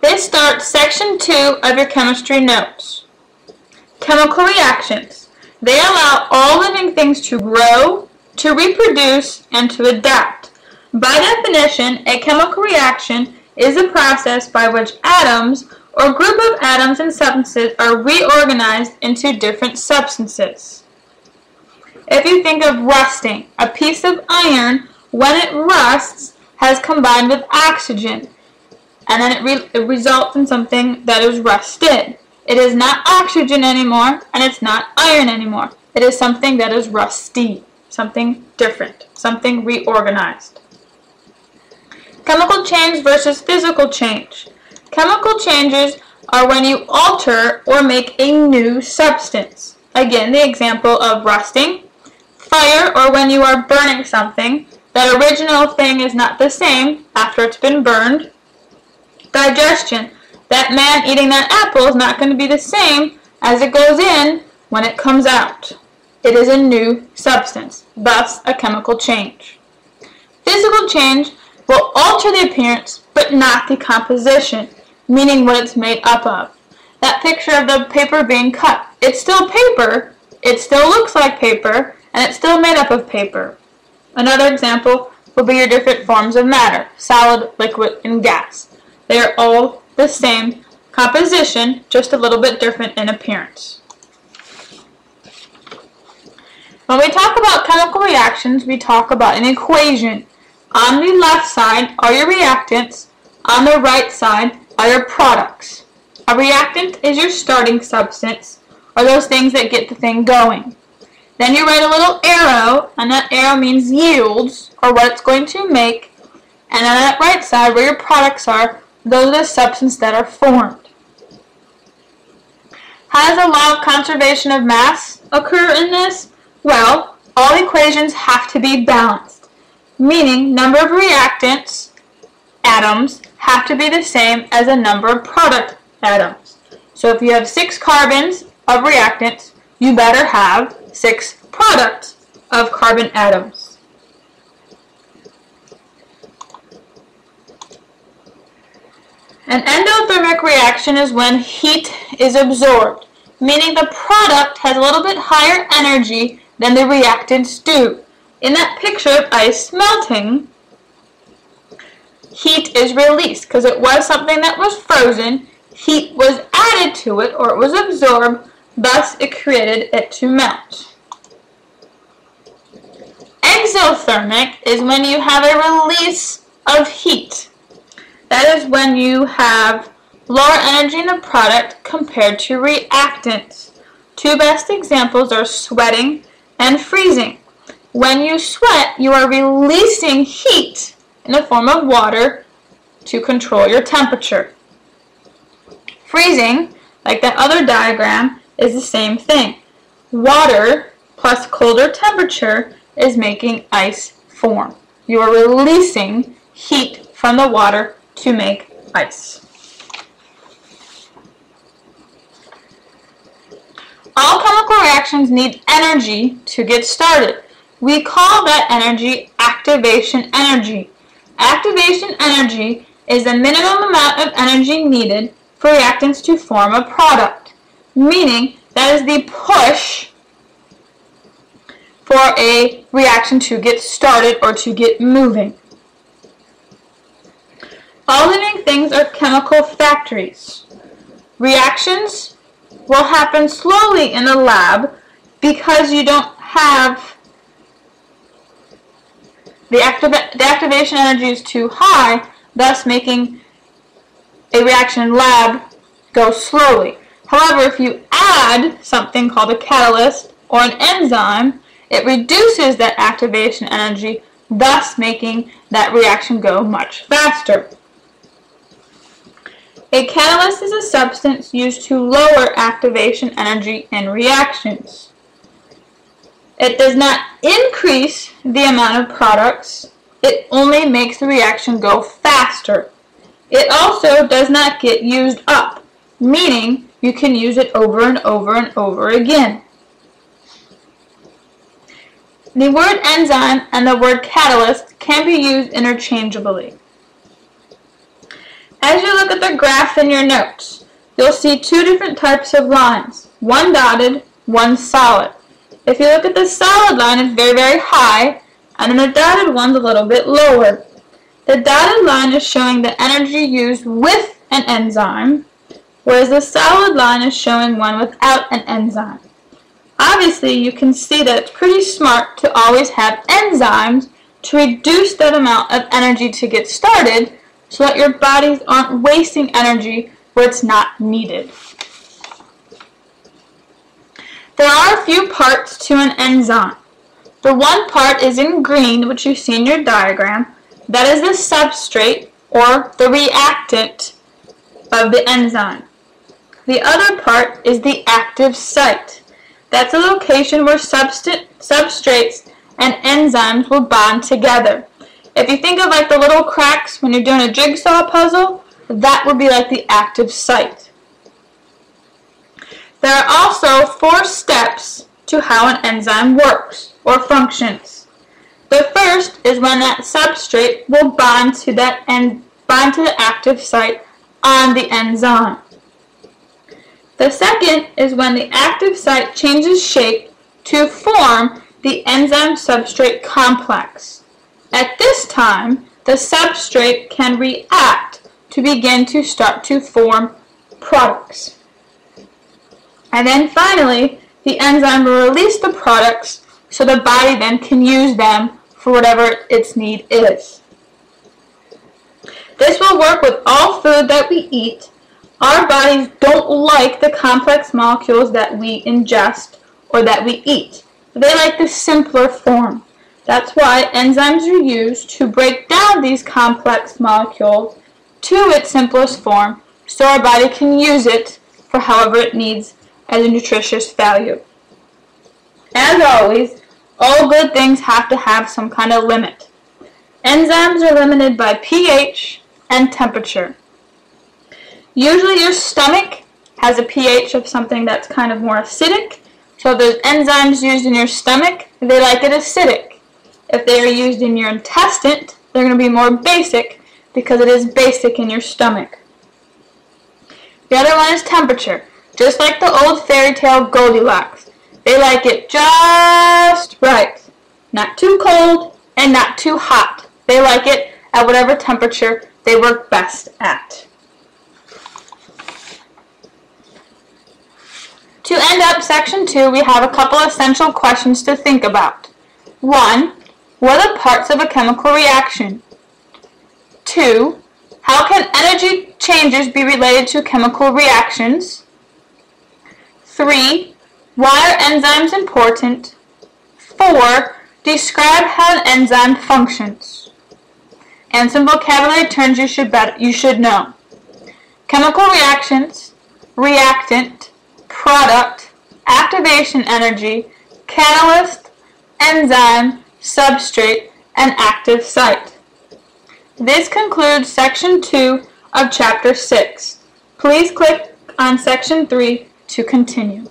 This starts section 2 of your chemistry notes. Chemical reactions. They allow all living things to grow, to reproduce, and to adapt. By definition, a chemical reaction is a process by which atoms or group of atoms and substances are reorganized into different substances. If you think of rusting, a piece of iron, when it rusts, has combined with oxygen, and then it results in something that is rusted. It is not oxygen anymore, and it's not iron anymore. It is something that is rusty, something different, something reorganized. Chemical change versus physical change. Chemical changes are when you alter or make a new substance. Again, the example of rusting. Fire, or when you are burning something. That original thing is not the same after it's been burned. Digestion. That man eating that apple is not going to be the same as it goes in when it comes out. It is a new substance, thus a chemical change. Physical change will alter the appearance but not the composition, meaning what it's made up of. That picture of the paper being cut, it's still paper, it still looks like paper, and it's still made up of paper. Another example will be your different forms of matter, solid, liquid, and gas. They are all the same composition, just a little bit different in appearance. When we talk about chemical reactions, we talk about an equation. On the left side are your reactants, on the right side are your products. A reactant is your starting substance, or those things that get the thing going. Then you write a little arrow, and that arrow means yields, or what it's going to make. And on that right side, where your products are, those are the substances that are formed. How does the law of conservation of mass occur in this? Well, all equations have to be balanced, meaning number of reactants, atoms, have to be the same as the number of product atoms. So if you have 6 carbons of reactants, you better have 6 products of carbon atoms. An endothermic reaction is when heat is absorbed, meaning the product has a little bit higher energy than the reactants do. In that picture of ice melting, heat is released because it was something that was frozen. Heat was added to it, or it was absorbed, thus it created it to melt. Exothermic is when you have a release of heat. That is when you have lower energy in the product compared to reactants. 2 best examples are sweating and freezing. When you sweat, you are releasing heat in the form of water to control your temperature. Freezing, like that other diagram, is the same thing. Water plus colder temperature is making ice form. You are releasing heat from the water to make ice. All chemical reactions need energy to get started. We call that energy activation energy. Activation energy is the minimum amount of energy needed for reactants to form a product, meaning that is the push for a reaction to get started or to get moving. All living things are chemical factories. Reactions will happen slowly in the lab because you don't have the activation energy is too high, thus making a reaction in lab go slowly. However, if you add something called a catalyst or an enzyme, it reduces that activation energy, thus making that reaction go much faster. A catalyst is a substance used to lower activation energy in reactions. It does not increase the amount of products, it only makes the reaction go faster. It also does not get used up, meaning you can use it over and over and over again. The word enzyme and the word catalyst can be used interchangeably. As you look at the graph in your notes, you'll see two different types of lines, one dotted, one solid. If you look at the solid line, it's very, very high, and then the dotted one's a little bit lower. The dotted line is showing the energy used with an enzyme, whereas the solid line is showing one without an enzyme. Obviously, you can see that it's pretty smart to always have enzymes to reduce that amount of energy to get started so that your bodies aren't wasting energy where it's not needed. There are a few parts to an enzyme. The one part is in green, which you see in your diagram. That is the substrate or the reactant of the enzyme. The other part is the active site. That's a location where substrates and enzymes will bond together. If you think of like the little cracks when you're doing a jigsaw puzzle, that would be like the active site. There are also 4 steps to how an enzyme works or functions. The first is when that substrate will bond to the active site on the enzyme. The second is when the active site changes shape to form the enzyme substrate complex. At this time, the substrate can react to begin to start to form products. And then finally, the enzyme will release the products so the body then can use them for whatever its need is. This will work with all food that we eat. Our bodies don't like the complex molecules that we ingest or that we eat. They like the simpler form. That's why enzymes are used to break down these complex molecules to its simplest form so our body can use it for however it needs as a nutritious value. As always, all good things have to have some kind of limit. Enzymes are limited by pH and temperature. Usually your stomach has a pH of something that's kind of more acidic. So if there's enzymes used in your stomach, they like it acidic. If they are used in your intestine, they're going to be more basic because it is basic in your stomach. The other one is temperature. Just like the old fairy tale Goldilocks. They like it just right. Not too cold and not too hot. They like it at whatever temperature they work best at. To end up section 2, we have a couple essential questions to think about. 1. What are the parts of a chemical reaction? 2. How can energy changes be related to chemical reactions? 3. Why are enzymes important? 4. Describe how an enzyme functions. And some vocabulary terms you should know. Chemical reactions, reactant, product, activation energy, catalyst, enzyme, substrate, and active site. This concludes section 2 of chapter 6. Please click on section 3 to continue.